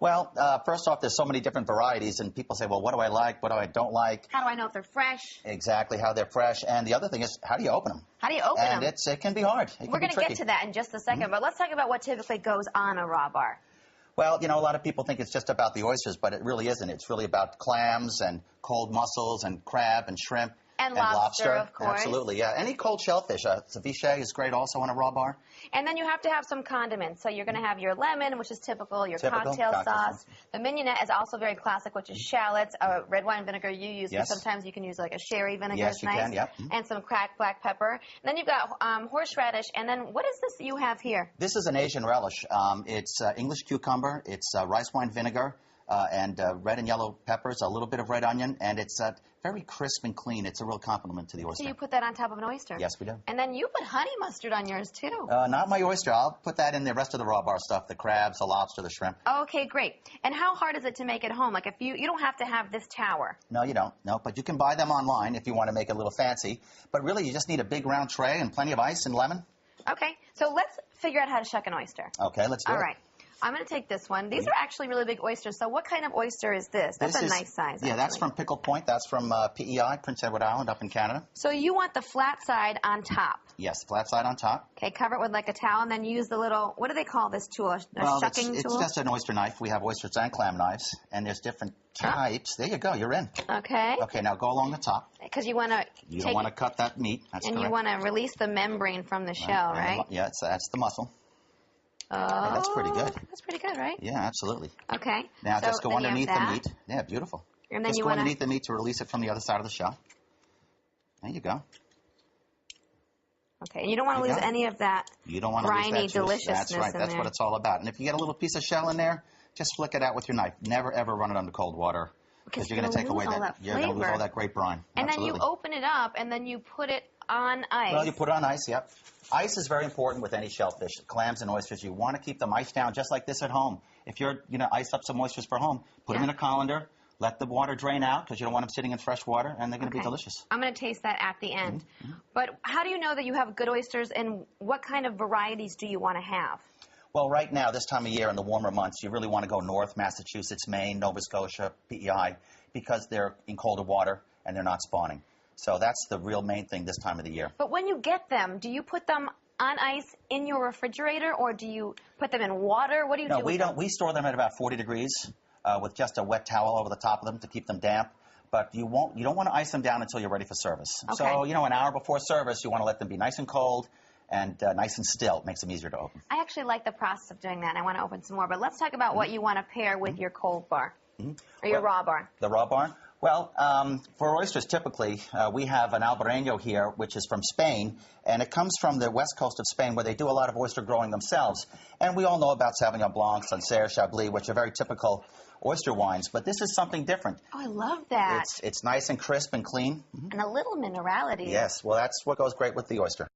Well, first off, there's so many different varieties, and people say, well, what do I like? What do I don't like? How do I know if they're fresh? Exactly, how they're fresh. And the other thing is, how do you open them? How do you open them? And it can be hard. We're going to get to that in just a second, but let's talk about what typically goes on a raw bar. Well, you know, a lot of people think it's just about the oysters, but it really isn't. It's really about clams and cold mussels and crab and shrimp. And lobster, of course. Absolutely, yeah. Any cold shellfish. Ceviche is great also on a raw bar. And then you have to have some condiments. So you're going to have your lemon, which is typical, your cocktail sauce. The mignonette is also very classic, which is shallots, red wine vinegar you use. Yes. But sometimes you can use like a sherry vinegar. Yes, it's you nice. can, yep. And some cracked black pepper. And then you've got horseradish. And then what is this you have here? This is an Asian relish. It's English cucumber. It's rice wine vinegar. And red and yellow peppers, a little bit of red onion, and it's very crisp and clean. It's a real compliment to the oyster. So you put that on top of an oyster? Yes, we do. And then you put honey mustard on yours, too. Not my oyster. I'll put that in the rest of the raw bar stuff, the crabs, the lobster, the shrimp. Okay, great. And how hard is it to make at home? Like, if you don't have to have this tower. No, you don't. No, but you can buy them online if you want to make it a little fancy. But really, you just need a big round tray and plenty of ice and lemon. Okay, so let's figure out how to shuck an oyster. Okay, let's do it. All right. I'm going to take this one. These are actually really big oysters. So what kind of oyster is this? That's a nice size. Yeah, that's from Pickle Point. That's from PEI, Prince Edward Island, up in Canada. So you want the flat side on top. Yes, flat side on top. Okay, cover it with like a towel and then use the little, what do they call this tool? A shucking tool? It's just an oyster knife. We have oysters and clam knives, and there's different types. There you go. You're in. Okay. Okay, now go along the top. Because you want to You don't want to cut that meat. That's correct. And you want to release the membrane from the shell, right? Yeah, that's the muscle. Oh, okay, that's pretty good. That's pretty good, right? Yeah, absolutely. Okay. Now just go underneath the meat. Yeah, beautiful. And then just go underneath the meat to release it from the other side of the shell. There you go. Okay, and you don't want to lose any of that briny deliciousness. That's right. That's what it's all about. And if you get a little piece of shell in there, just flick it out with your knife. Never, ever run it under cold water. Because you're going to take away that. You're going to lose all that great brine. And then you open it up, and then you put it on ice. Well, you put it on ice, yep. Ice is very important with any shellfish. Clams and oysters, you want to keep them iced down just like this at home. If you're going to ice up some oysters for home, put them in a colander, let the water drain out because you don't want them sitting in fresh water, and they're going to be delicious. I'm going to taste that at the end. But how do you know that you have good oysters, and what kind of varieties do you want to have? Well, right now, this time of year in the warmer months, you really want to go north, Massachusetts, Maine, Nova Scotia, PEI, because they're in colder water and they're not spawning. So that's the real main thing this time of the year. But when you get them, do you put them on ice in your refrigerator, or do you put them in water? What do you do with them? No, we store them at about 40 degrees with just a wet towel over the top of them to keep them damp. But you don't want to ice them down until you're ready for service. Okay. So, an hour before service, you want to let them be nice and cold and nice and still. It makes them easier to open. I actually like the process of doing that, and I want to open some more. But let's talk about what you want to pair with your cold bar, or your raw bar. The raw bar? Well, for oysters, typically, we have an albarreño here, which is from Spain, and it comes from the west coast of Spain, where they do a lot of oyster growing themselves. And we all know about Sauvignon Blanc, Sancerre, Chablis, which are very typical oyster wines, but this is something different. Oh, I love that. It's nice and crisp and clean. And a little minerality. Yes, well, that's what goes great with the oyster.